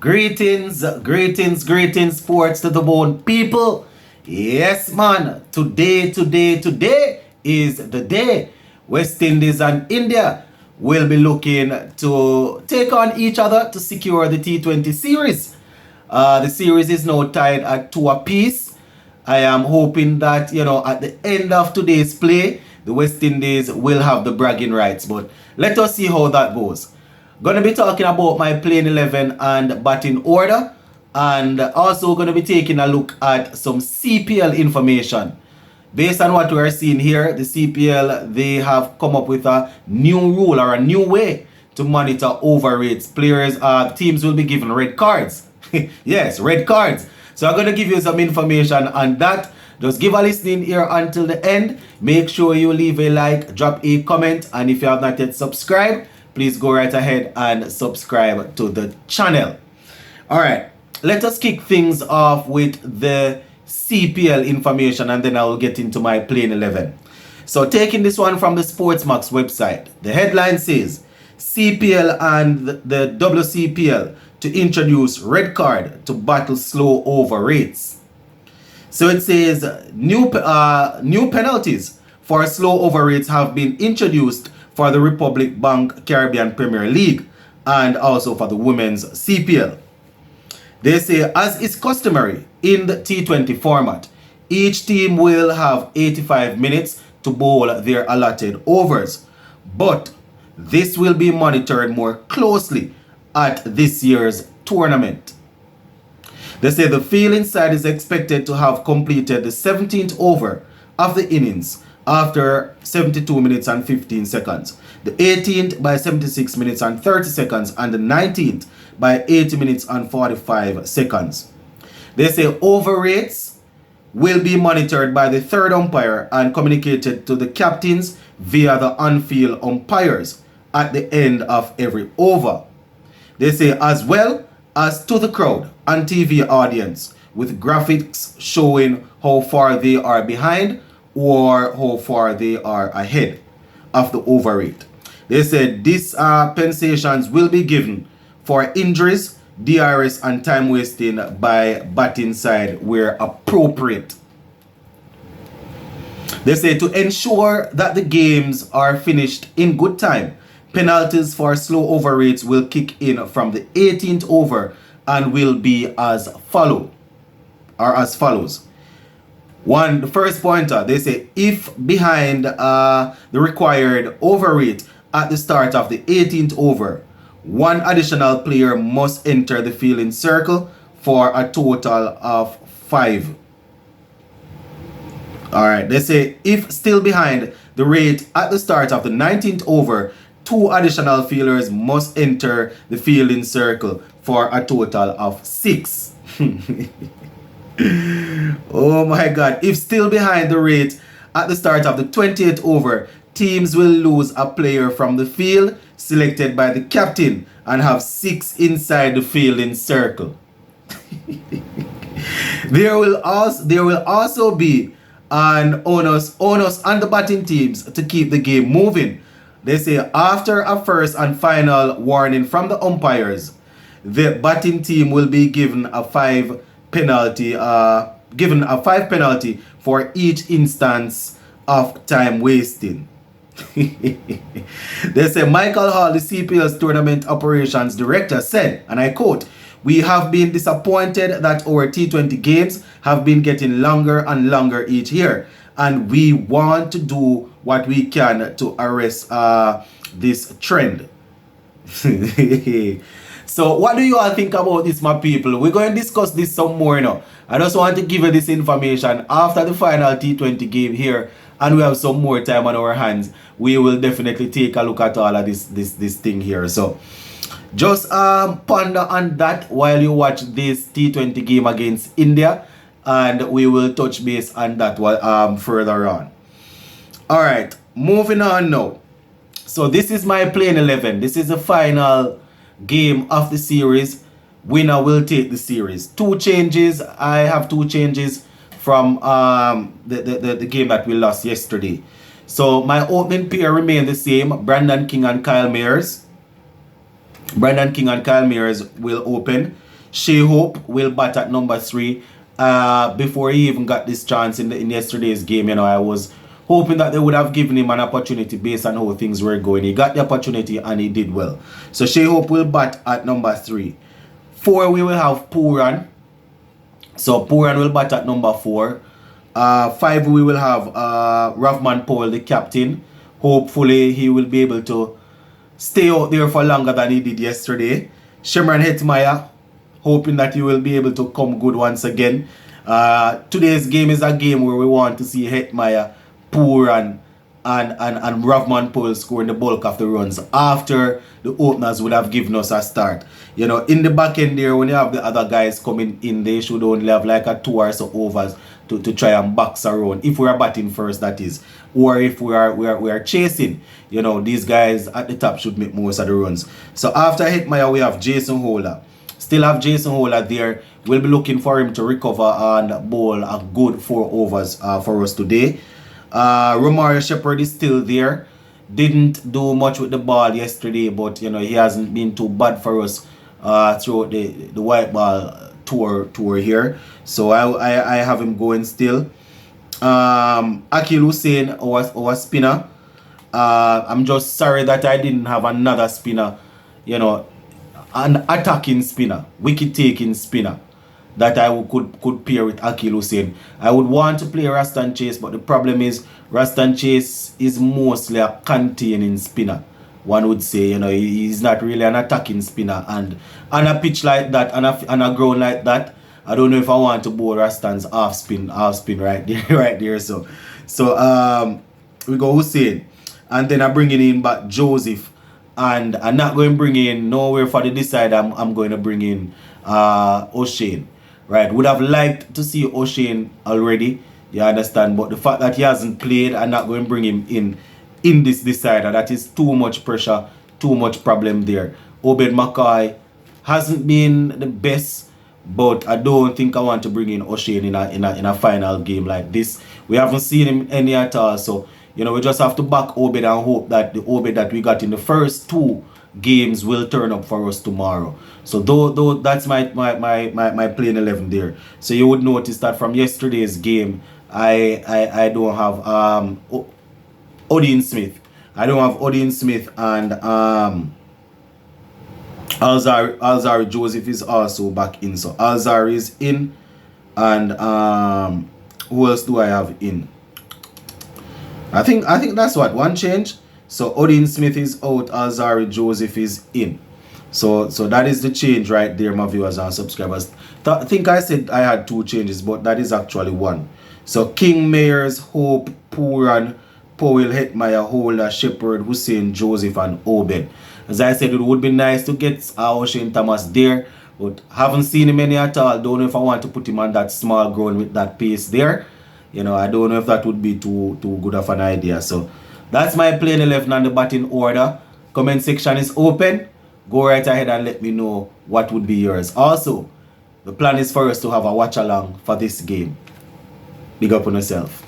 Greetings, sports to the bone people. Yes, man. Today is the day West Indies and India will be looking to take on each other to secure the T20 series. The series is now tied at 2 apiece. I am hoping that, at the end of today's play, the West Indies will have the bragging rights. But let us see how that goes. Gonna be talking about my playing 11 and batting order, and also gonna be taking a look at some CPL information. Based on what we are seeing here, the CPL, they have come up with a new rule or a new way to monitor overrates. Players, teams will be given red cards. Yes, red cards. So I'm gonna give you some information on that. Just give a listening here until the end. Make sure you leave a like, drop a comment, and if you have not yet subscribed, please go right ahead and subscribe to the channel. Alright, let us kick things off with the CPL information, and then I will get into my playing 11. So taking this one from the Sportsmax website, the headline says CPL and the WCPL to introduce red card to battle slow over rates. So it says new penalties for slow over rates have been introduced for the Republic Bank Caribbean Premier League and also for the women's CPL. They say, as is customary in the T20 format, each team will have 85 minutes to bowl their allotted overs, but this will be monitored more closely at this year's tournament. They say the fielding side is expected to have completed the 17th over of the innings after 72 minutes and 15 seconds, the 18th by 76 minutes and 30 seconds, and the 19th by 80 minutes and 45 seconds. They say over rates will be monitored by the third umpire and communicated to the captains via the on-field umpires at the end of every over. They say as well as to the crowd and TV audience, with graphics showing how far they are behind or how far they are ahead of the over rate. They said these compensations will be given for injuries, DRS, and time wasting by batting side where appropriate. They say to ensure that the games are finished in good time, penalties for slow over rates will kick in from the 18th over and will be as follows. The first pointer, they say if behind the required over rate at the start of the 18th over, one additional player must enter the fielding circle for a total of 5. Alright, they say if still behind the rate at the start of the 19th over, 2 additional fielders must enter the fielding circle for a total of 6. Oh my god. If still behind the rate at the start of the 20th over, teams will lose a player from the field selected by the captain and have 6 inside the fielding circle. There will also be an onus on the batting teams to keep the game moving. They say after a first and final warning from the umpires, the batting team will be given a 5 penalty for each instance of time wasting. They say Michael Hall, the CPL's tournament operations director, said, and I quote, "We have been disappointed that our T20 games have been getting longer and longer each year, and we want to do what we can to arrest this trend." So what do you all think about this, my people? We're going to discuss this some more now. I just want to give you this information after the final T20 game here, and we have some more time on our hands. We will definitely take a look at all of this thing here. So just ponder on that while you watch this T20 game against India, and we will touch base on that further on. Alright, moving on now. So this is my playing 11. This is the final game of the series. Winner will take the series. 2 changes. I have 2 changes from the game that we lost yesterday. So my opening pair remain the same. Brandon King and Kyle Mayers will open. Shea Hope will bat at number 3. Before he even got this chance in yesterday's game, I was hoping that they would have given him an opportunity based on how things were going. He got the opportunity and he did well. So Shea Hope will bat at number 3. 4, we will have Puran. So Puran will bat at number 4. 5, we will have Rahman Powell, the captain. Hopefully he will be able to stay out there for longer than he did yesterday. Shimron Hetmyer, hoping that he will be able to come good once again. Today's game is a game where we want to see Hetmyer, Puran, and Rahman Powell scoring the bulk of the runs after the openers would have given us a start. In the back end there, when you have the other guys coming in, they should only have like a 2 or so overs to try and box around. If we are batting first, that is. Or if we are chasing, these guys at the top should make most of the runs. So after Hetmyer, we have Jason Holler. Still have Jason Holler there. We'll be looking for him to recover and bowl a good 4 overs for us today. Romario Shepherd is still there. Didn't do much with the ball yesterday, but he hasn't been too bad for us throughout the white ball tour here. So I have him going still. Akil Hussein, our spinner. I'm just sorry that I didn't have another spinner, an attacking spinner, wicket taking spinner that I could pair with Akil Hussein. I would want to play Rastan Chase, but the problem is Rastan Chase is mostly a containing spinner. One would say, he's not really an attacking spinner, and on a pitch like that, on a ground like that, I don't know if I want to bowl Rastan's off spin right there, So we go Hussein, and then I'm bringing in back Joseph, and I'm not going to bring in nowhere for the decide. I'm going to bring in O'Shane. Right, would have liked to see O'Shane already, you understand, but the fact that he hasn't played, I'm not going to bring him in this decider. That is too much pressure, too much problem there. Obed McCoy hasn't been the best, but I don't think I want to bring in O'Shane in a final game like this. We haven't seen him any at all, so we just have to back Obed and hope that the Obed that we got in the first 2 games will turn up for us tomorrow. So though that's my playing 11 there. So you would notice that from yesterday's game, I don't have Odin Smith. I don't have Odin Smith, and Alzari Joseph is also back in. So Alzari is in, and who else do I have in? I think that's one change. So Odin Smith is out, Alzari Joseph is in. So that is the change right there, my viewers and subscribers. I think I said I had 2 changes, but that is actually 1. So King, Mayers, Hope, Puran, Powell, Hetmyer, Holder, Shepherd, Hussein, Joseph, and Obed. As I said, it would be nice to get O'Shane Thomas there, but haven't seen him any at all. Don't know if I want to put him on that small ground with that pace there. I don't know if that would be too good of an idea. So that's my playing 11 and the batting order. Comment section is open. Go right ahead and let me know what would be yours. Also, the plan is for us to have a watch along for this game. Big up on yourself.